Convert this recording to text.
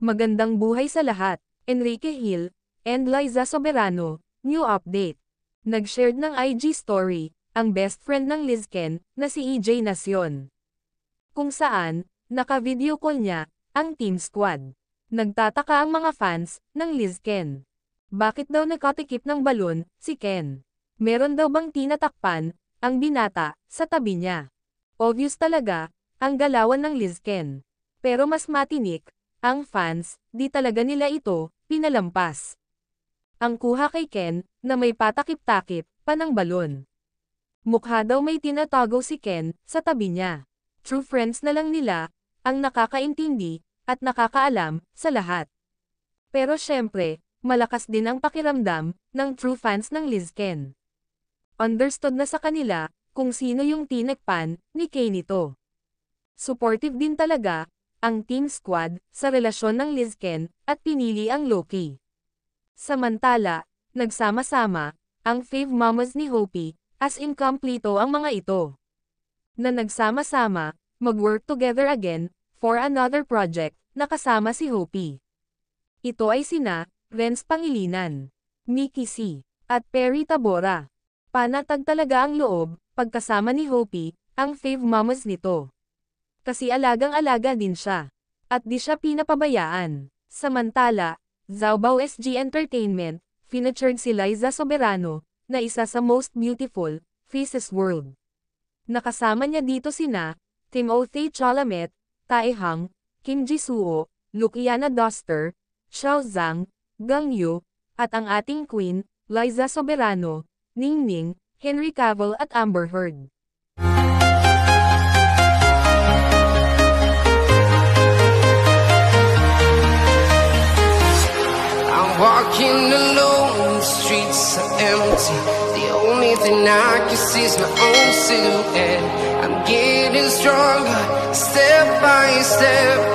Magandang buhay sa lahat, Enrique Hill, and Liza Soberano, new update. Nag-shared ng IG story, ang best friend ng Lizken, na si EJ Nacion. Kung saan, naka-video call niya, ang Team Squad. Nagtataka ang mga fans, ng Lizken. Bakit daw nakatikip ng balon, si Ken? Meron daw bang tinatakpan, ang binata, sa tabi niya? Obvious talaga, ang galawan ng Lizken. Pero mas matinik, ang fans, di talaga nila ito, pinalampas. Ang kuha kay Ken, na may patakip-takip, pa ng balon. Mukha daw may tinatago si Ken, sa tabi niya. True friends na lang nila, ang nakakaintindi, at nakakaalam, sa lahat. Pero syempre, malakas din ang pakiramdam, ng true fans ng Lizken. Understood na sa kanila, kung sino yung tinekpan, ni Kay nito. Supportive din talaga, ang Team Squad, sa relasyon ng Lizken, at pinili ang Loki. Samantala, nagsama-sama, ang fave mamas ni Hopi, as in kompleto ang mga ito. Na nagsama-sama, mag-work together again, for another project, na kasama si Hopi. Ito ay sina, Renz Pangilinan, Mickey C, at Perry Tabora. Panatag talaga ang loob, pagkasama ni Hopi, ang fave mamas nito. Kasi alagang-alaga din siya. At di siya pinapabayaan. Samantala, Zaobao SG Entertainment, featured si Liza Soberano, na isa sa most beautiful faces world. Nakasama niya dito sina, Timothée Chalamet, Tae Hang, Kim Jisuo, Luciana Doster, Xiao Zhang, Gang Yu, at ang ating queen, Liza Soberano, Ningning, Henry Cavill at Amber Heard. Walking alone, the streets are empty. The only thing I can see is my own silhouette. I'm getting stronger, step by step.